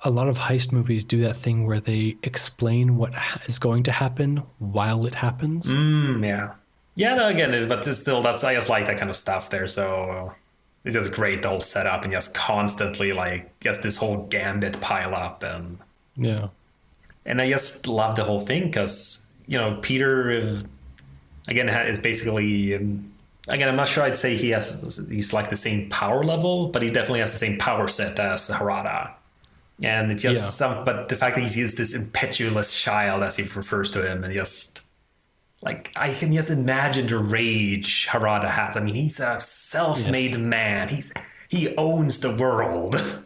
a lot of heist movies do that thing where they explain what is going to happen while it happens. Yeah. Yeah, no, again, but it's still, I just like that kind of stuff there. So it's just great, the whole setup, and just constantly just this whole gambit pile up. And yeah. And I just love the whole thing because, Peter, again, is basically, again, I'm not sure I'd say he's like the same power level, but he definitely has the same power set as Harada. And it's just but the fact that he's this impetuous child, as he refers to him, and just like, I can just imagine the rage Harada has. I mean, he's a self-made man. He owns the world.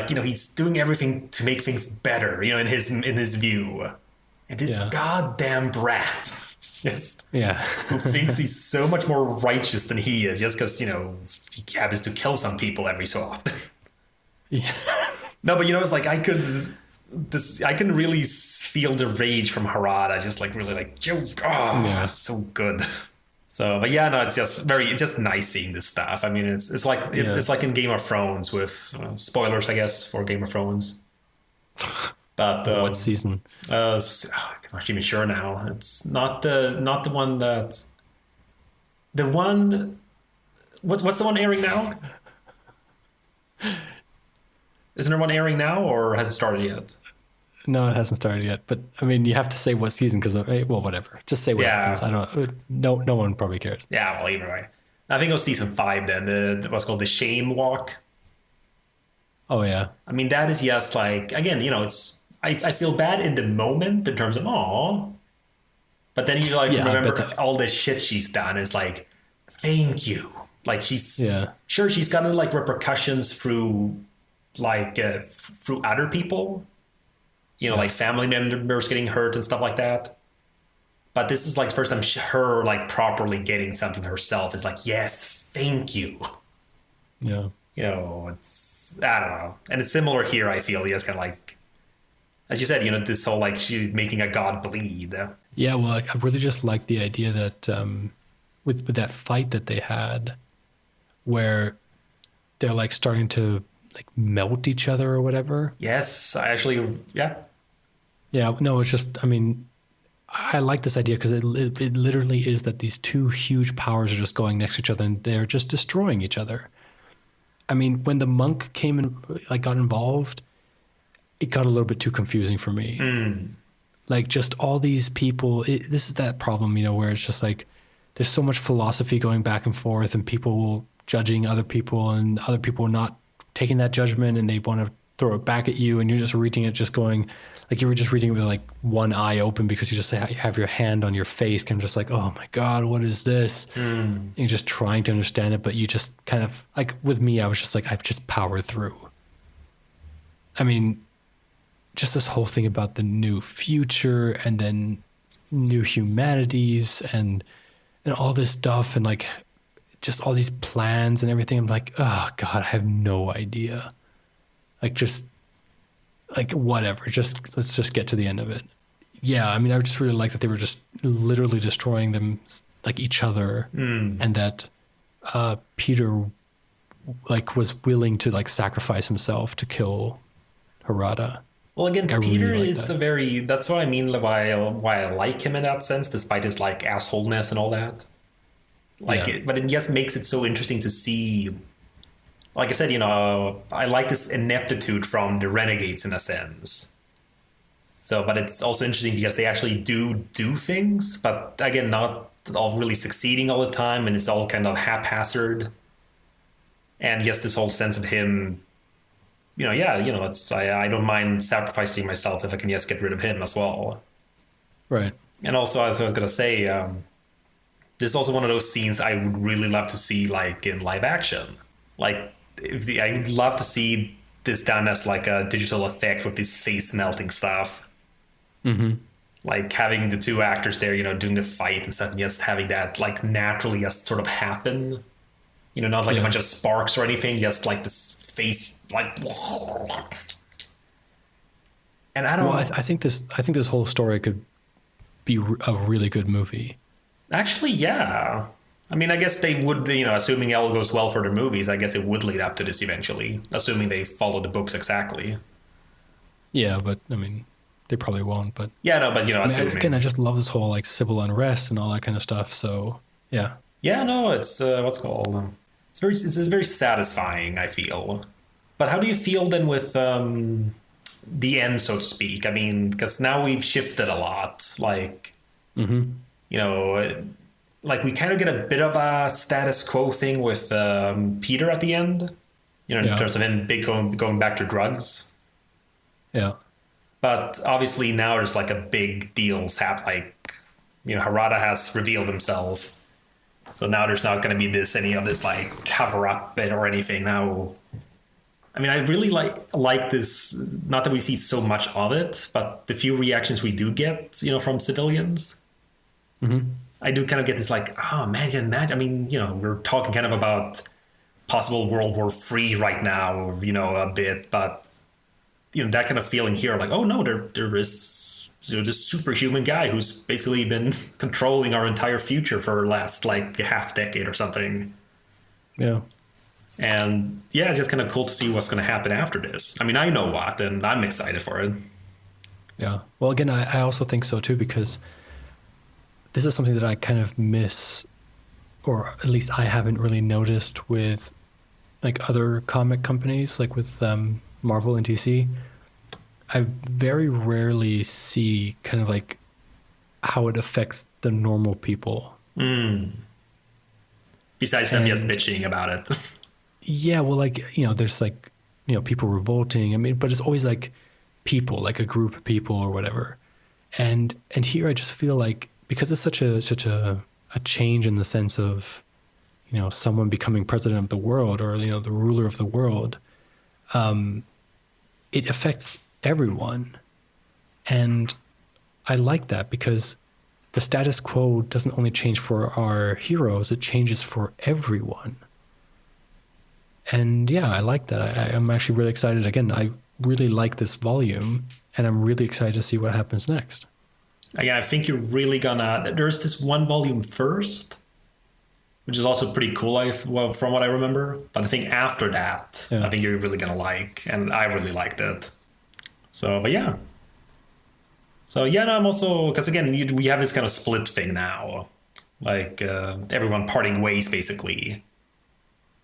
He's doing everything to make things better, in his view. And this goddamn brat who thinks he's so much more righteous than he is, just because, he happens to kill some people every so often. Yeah. No, but it's like I can really feel the rage from Harada, just like really like, so good. So, but it's just nice seeing this stuff. I mean, it's like in Game of Thrones with spoilers, I guess, for Game of Thrones. But what season? I'm not even sure now. It's not the one that the one. What's the one airing now? Isn't there one airing now, or has it started yet? No, it hasn't started yet. But I mean, you have to say what season because whatever. Just say what happens. I don't know. No one probably cares. Yeah, well, either way. I think it was season 5 then. What's called the Shame Walk. Oh yeah. I mean, that is just like, again, it's. I feel bad in the moment in terms of but then you remember all the shit she's done. Is like, thank you. Like she's sure she's gotten like repercussions through through other people. Like family members getting hurt and stuff like that. But this is like the first time her like properly getting something herself is like, yes, thank you. Yeah. It's, I don't know. And it's similar here, I feel. Yes, kind of like, as you said, this whole like she making a god bleed. Yeah, well, I really just like the idea that with that fight that they had, where they're like starting to like melt each other or whatever. Yes, I actually, yeah. Yeah, no, it's just, I mean, I like this idea because it literally is that these two huge powers are just going next to each other and they're just destroying each other. I mean, when the monk came and like got involved, it got a little bit too confusing for me. Like just all these people, this is that problem, where it's just like there's so much philosophy going back and forth and people judging other people and other people not taking that judgment and they want to throw it back at you and you're just reading it just going, like you were just reading it with like one eye open because you just have your hand on your face kind of just like, oh my God, what is this? And you're just trying to understand it, but you just kind of, like with me, I was just like, I've just powered through. I mean, just this whole thing about the new future and then new humanities and all this stuff and like just all these plans and everything. I'm like, oh God, I have no idea. Like just like whatever, just let's just get to the end of it. Yeah, I mean, I just really like that they were just literally destroying them, like each other, and that Peter like was willing to like sacrifice himself to kill Harada. Well, again, Like, Peter really like is that. that's what I mean why I like him in that sense, despite his like assholeness and all that. Like, Yeah. but it just makes it so interesting to see. Like I said, I like this ineptitude from the Renegades in a sense. So, but it's also interesting because they actually do things, but again, not all really succeeding all the time, and it's all kind of haphazard. And yes, this whole sense of him, it's I don't mind sacrificing myself if I can just get rid of him as well. Right. And also, as I was gonna say, this is also one of those scenes I would really love to see like in live action. Like, I would love to see this done as like a digital effect with this face melting stuff. Like having the two actors there, doing the fight and stuff, and just having that like naturally just sort of happen. Not like a bunch of sparks or anything, just like this face, like. And I don't. Well, I think this whole story could be a really good movie. Actually, yeah. I mean, I guess they would, assuming all goes well for their movies, I guess it would lead up to this eventually, assuming they follow the books exactly. Yeah, but I mean, they probably won't. But yeah, no, but assuming. Again, I just love this whole like civil unrest and all that kind of stuff. So yeah. Yeah, no, it's what's it called. It's very satisfying, I feel. But how do you feel then with the end, so to speak? I mean, because now we've shifted a lot, like. Like we kind of get a bit of a status quo thing with Peter at the end, in terms of him going back to drugs. Yeah. But obviously now there's like a big deal's happening. Like, Harada has revealed himself. So now there's not going to be any of this like cover up or anything now. I mean, I really like this, not that we see so much of it, but the few reactions we do get, from civilians. I do kind of get this like, oh, imagine that. I mean, we're talking kind of about possible World War III right now, a bit, but that kind of feeling here, like, oh no, there is this superhuman guy who's basically been controlling our entire future for the last like half decade or something. Yeah. And yeah, it's just kind of cool to see what's going to happen after this. I mean, I know what, and I'm excited for it. Yeah. Well, again, I also think so too, because this is something that I kind of miss, or at least I haven't really noticed with like other comic companies, like with Marvel and DC. I very rarely see kind of like how it affects the normal people. Besides them just bitching about it. Yeah, well, like, there's like, people revolting. I mean, but it's always like people, like a group of people or whatever. And here I just feel like, because it's such a change in the sense of, someone becoming president of the world or, the ruler of the world, it affects everyone. And I like that because the status quo doesn't only change for our heroes, it changes for everyone. And yeah, I like that. I'm actually really excited. Again, I really like this volume, and I'm really excited to see what happens next. Again, I think you're really gonna... There's this one volume first, which is also pretty cool from what I remember. But I think after that, I think you're really gonna like, and I really liked it. So, but yeah. So yeah, no, I'm also... Because again, we have this kind of split thing now. Like, everyone parting ways, basically.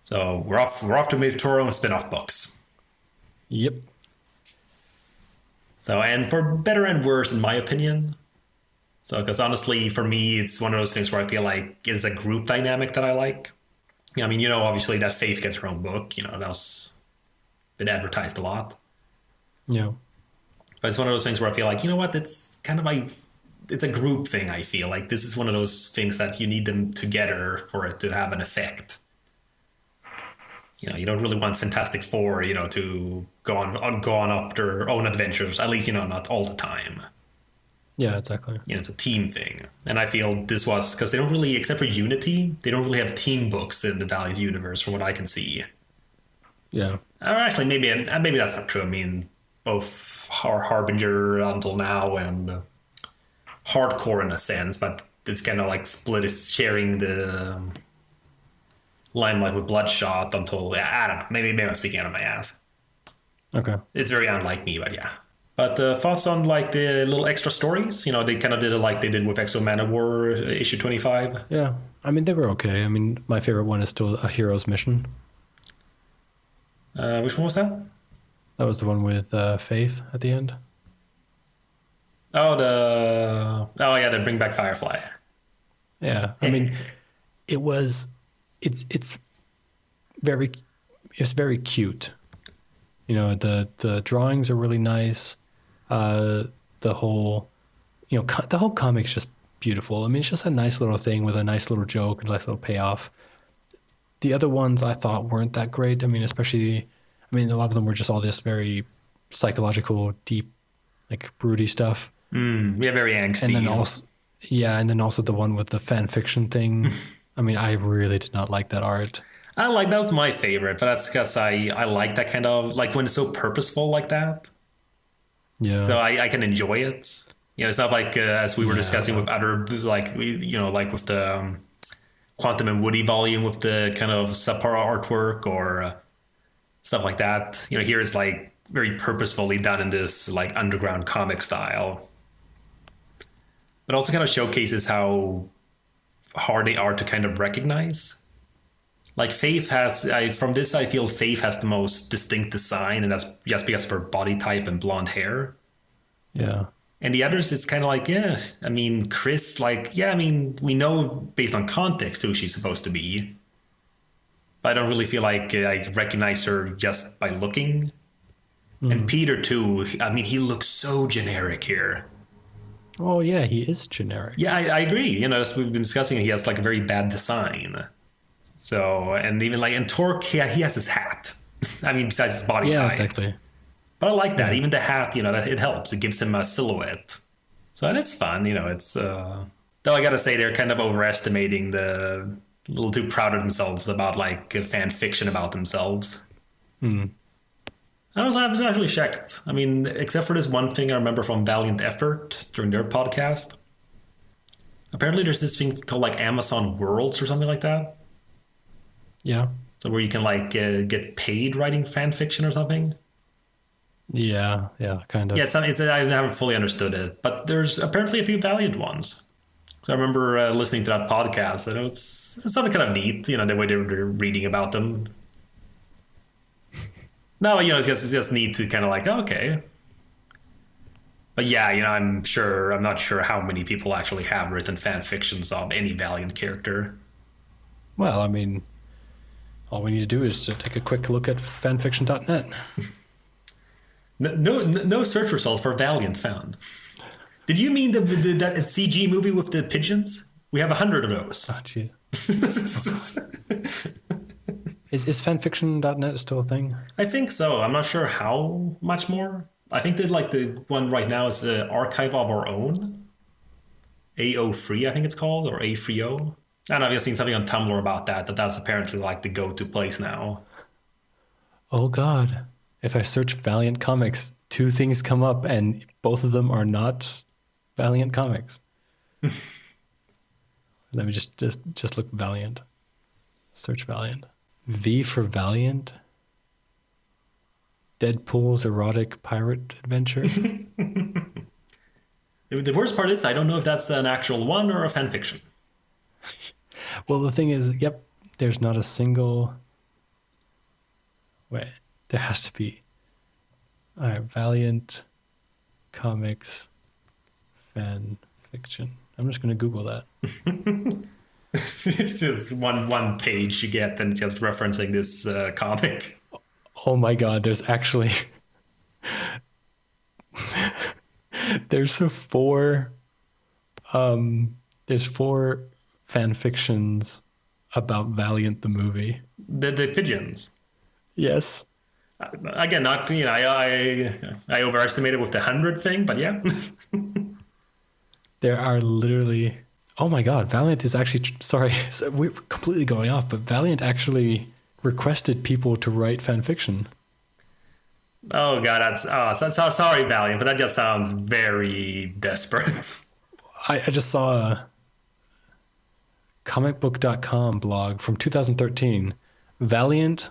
So we're off to move to our own spin-off books. Yep. So, and for better and worse, in my opinion. So, because honestly, for me, it's one of those things where I feel like it's a group dynamic that I like. I mean, obviously that Faith gets her own book. That's been advertised a lot. Yeah. But it's one of those things where I feel like, you know what, it's kind of it's a group thing, I feel. Like, this is one of those things that you need them together for it to have an effect. You don't really want Fantastic Four, to go on up their own adventures. At least, not all the time. Yeah, exactly. It's a team thing. And I feel this was... Because they don't really, except for Unity, they don't really have team books in the Valiant universe, from what I can see. Yeah. Or actually, maybe that's not true. I mean, both Harbinger until now and Hardcore in a sense, but it's kind of like split. It's sharing the... limelight with Bloodshot until... I don't know. Maybe I'm speaking out of my ass. Okay. It's very unlike me, but yeah. But thoughts on like the little extra stories? They kind of did it like they did with Exo Manowar issue 25. Yeah. I mean, they were okay. I mean, my favorite one is still A Hero's Mission. Which one was that? That was the one with Faith at the end. Oh, the Bring Back Firefly. Yeah. I mean, it's very cute. The drawings are really nice. The whole comic's just beautiful. I mean, it's just a nice little thing with a nice little joke, a nice little payoff. The other ones I thought weren't that great. I mean, a lot of them were just all this very psychological, deep, like broody stuff. Yeah, very angsty. And then also the one with the fan fiction thing. I mean, I really did not like that art. That was my favorite, but that's because I like that kind of, like, when it's so purposeful like that. Yeah. So I can enjoy it. It's not like as we were discussing with other, like with the Quantum and Woody volume with the kind of subpar artwork or stuff like that. Here it's like very purposefully done in this like underground comic style. But also kind of showcases how hard they are to kind of recognize. Like Faith from this I feel Faith has the most distinct design, and that's just because of her body type and blonde hair. Yeah. And the others, it's kind of like, yeah, I mean, Chris, like, yeah, I mean, we know based on context who she's supposed to be. But I don't really feel like I recognize her just by looking. And Peter, too, I mean, he looks so generic here. Oh, yeah, he is generic. Yeah, I agree. As we've been discussing, he has like a very bad design. So, and even like in Torque, he has his hat. I mean, besides his body type. Yeah, exactly. But I like that. Even the hat, that it helps. It gives him a silhouette. So, and it's fun. It's... though I gotta say, they're kind of overestimating a little too proud of themselves about like fan fiction about themselves. I was actually shocked. I mean, except for this one thing I remember from Valiant Effort during their podcast. Apparently there's this thing called like Amazon Worlds or something like that. Yeah. So where you can like get paid writing fan fiction or something. Yeah, kind of. Yeah, I haven't fully understood it, but there's apparently a few Valiant ones. So I remember listening to that podcast, and it's something kind of neat, the way they're reading about them. No, it's just neat to kind of like, okay. But yeah, I'm not sure how many people actually have written fan fictions of any Valiant character. Well, I mean, all we need to do is to take a quick look at fanfiction.net. No search results for Valiant found. Did you mean that CG movie with the pigeons? We have 100 of those. Oh, jeez. Is fanfiction.net still a thing? I think so. I'm not sure how much more. I think that like the one right now is Archive of Our Own. AO Free, I think it's called, or A Free O. I don't know if you've seen something on Tumblr about that. That's apparently like the go-to place now. Oh God. If I search Valiant Comics, two things come up and both of them are not Valiant Comics. Let me just look Valiant. Search Valiant. V for Valiant. Deadpool's erotic pirate adventure. The worst part is I don't know if that's an actual one or a fan fiction. Well, the thing is, yep, there's not a single... Wait, there has to be. All right, Valiant Comics fan fiction. I'm just going to Google that. It's just one page you get, and it's just referencing this comic. Oh my God, there's actually... there's four fan fictions about Valiant the movie. The pigeons. Yes. Again, not I overestimated with the 100 thing, but yeah. There are literally... Oh my God, Valiant is actually... Sorry, we're completely going off, but Valiant actually requested people to write fan fiction. Oh God, that's so sorry, Valiant, but that just sounds very desperate. I just saw a comicbook.com blog from 2013. Valiant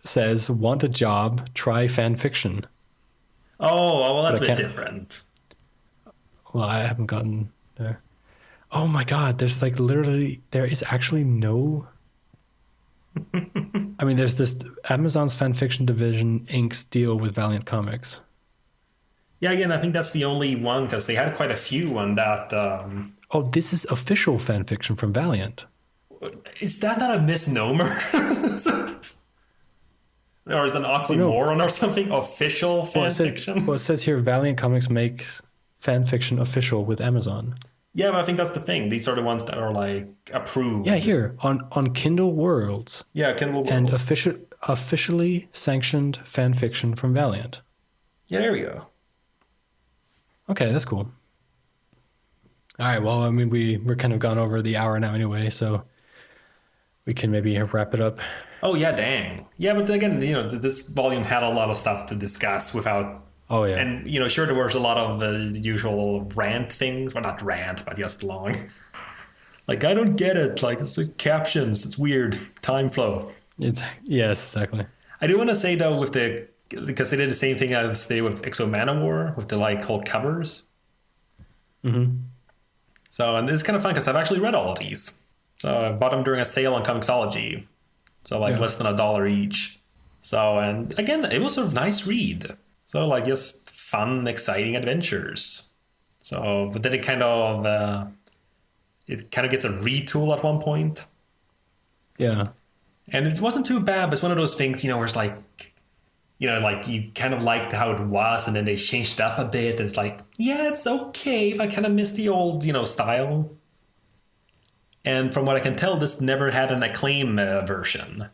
says, want a job, try fan fiction. Oh, well, that's a bit different. Well, I haven't gotten there. Oh my God, there's like literally, there is actually no... I mean, there's this Amazon's fan fiction division inks deal with Valiant Comics. Yeah, again, I think that's the only one because they had quite a few on that. Oh, this is official fan fiction from Valiant. Is that not a misnomer? Or is it an oxymoron or something? Official fan fiction? Well, it says here Valiant Comics makes fan fiction official with Amazon. Yeah, but I think that's the thing. These are the ones that are like approved. Yeah, here on Kindle Worlds. Yeah, Kindle Worlds. And officially sanctioned fan fiction from Valiant. Yeah, there we go. Okay, that's cool. All right, well, I mean, we're kind of gone over the hour now anyway, so we can maybe wrap it up. Oh, yeah, dang. Yeah, but again, this volume had a lot of stuff to discuss without... Oh, yeah. And, sure, there was a lot of usual rant things. Well, not rant, but just long. Like, I don't get it. Like, it's like captions. It's weird. Time flow. Yes, exactly. I do want to say, though, because they did the same thing as they did with Exo Manowar, with the, like, whole covers. Mm-hmm. So, and it's kind of fun because I've actually read all of these. So I bought them during a sale on Comixology. So, like, less than $1 each. So, and again, it was a nice read. So, like, just fun, exciting adventures. So, but then it kind of gets a retool at one point. Yeah. And it wasn't too bad, but it's one of those things, where it's like, like you kind of liked how it was, and then they changed it up a bit. And it's like, yeah, it's okay, but I kind of miss the old, style. And from what I can tell, this never had an Acclaim version.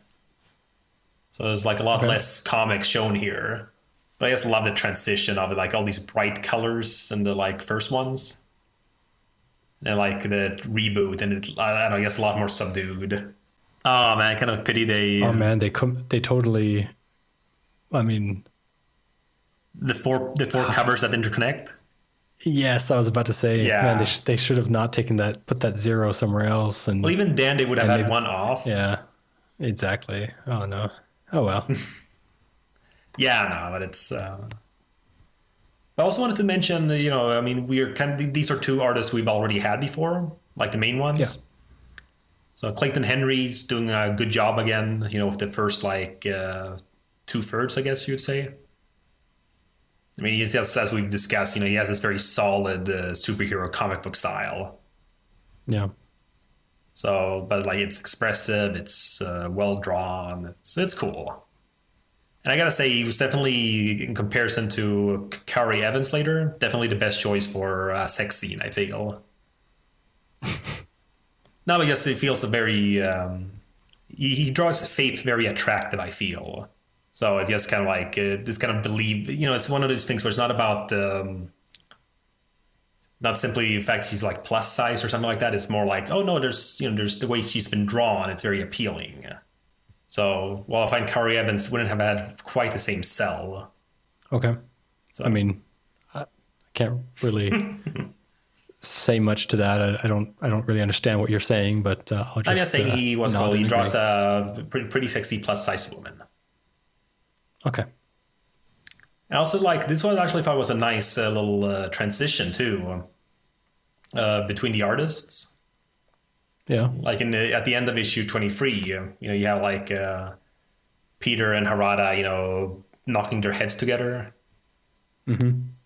So there's like a lot less comics shown here. But I just love the transition of it, like all these bright colors in the like first ones. And like the reboot, and I don't know, I guess a lot more subdued. Oh man, I kind of pity they... Oh man, they totally... I mean... The four covers that interconnect? Yes, I was about to say, yeah. Man, they should have not taken that, put that 0 somewhere else. And well, even then they would have had one off. Yeah, exactly. Oh no. Oh well. Yeah, no, but it's... I also wanted to mention, I mean, these are two artists we've already had before, like the main ones. Yeah. So Clayton Henry's doing a good job again, with the first, like, 2/3, I guess you'd say. I mean, he's just, as we've discussed, he has this very solid superhero comic book style. Yeah. So, but, like, it's expressive, it's well drawn, it's cool. And I gotta say, he was definitely, in comparison to Kari Evans later, definitely the best choice for a sex scene, I feel. No, but yes, it feels a very... he draws Faith very attractive, I feel. So it's just kind of like this kind of belief... it's one of those things where it's not about... Not simply the fact she's like plus size or something like that. It's more like, oh no, there's the way she's been drawn. It's very appealing. So, while I find Kari Evans wouldn't have had quite the same sell. Okay. So, I mean, I can't really say much to that. I don't really understand what you're saying, but I'll just. I'm just saying he draws a pretty sexy plus size woman. Okay. And also, like, this one I actually thought was a nice little transition too between the artists. Yeah. Like at the end of issue 23, you have like Peter and Harada, knocking their heads together,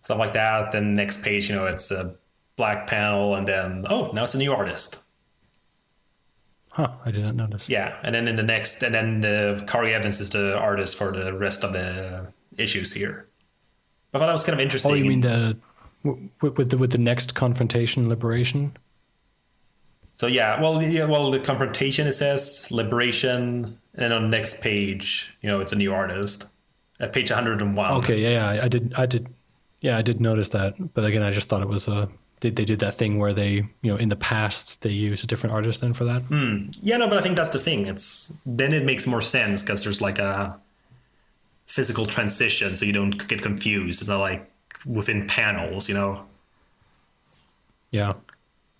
stuff like that. Then next page, it's a black panel, and then now it's a new artist. Huh, I did not notice. Yeah, and then the Kari Evans is the artist for the rest of the issues here. I thought that was kind of interesting. Oh, you mean with the next confrontation, liberation? So the confrontation, it says liberation, and then on the next page, it's a new artist at page 101. Okay, yeah, I did notice that, but again, I just thought it was they did that thing where they, in the past they used a different artist then for that. Yeah, no, but I think that's the thing. Then it makes more sense because there's like a physical transition, so you don't get confused. It's not like within panels, Yeah.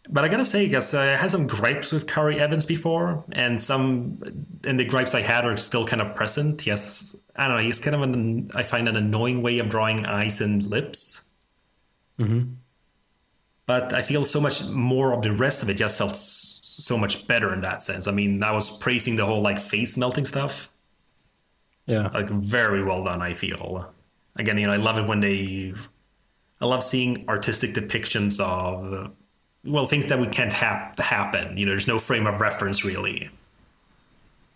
But I gotta say, because I had some gripes with Kari Evans before, and the gripes I had are still kind of present. Yes, I don't know. He's kind of I find an annoying way of drawing eyes and lips. Mm-hmm. But I feel so much more of the rest of it just felt so much better in that sense. I mean, I was praising the whole like face melting stuff. Yeah. Like very well done, I feel. Again, I love it I love seeing artistic depictions of things that we can't happen. There's no frame of reference really.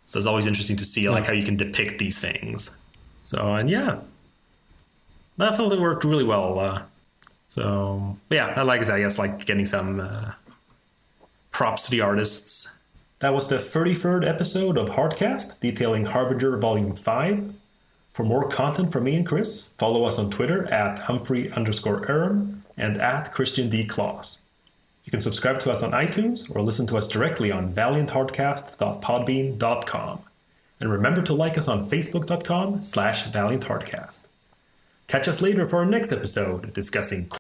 So it's always interesting to see like how you can depict these things. So, and yeah, I felt it worked really well. I like that. I guess like getting some props to the artists. That was the 33rd episode of Hardcast, detailing Harbinger Volume 5. For more content from me and Chris, follow us on Twitter at Humphrey_Aaron and at Christian D. Claus. You can subscribe to us on iTunes or listen to us directly on valianthardcast.podbean.com. And remember to like us on facebook.com/valianthardcast. Catch us later for our next episode discussing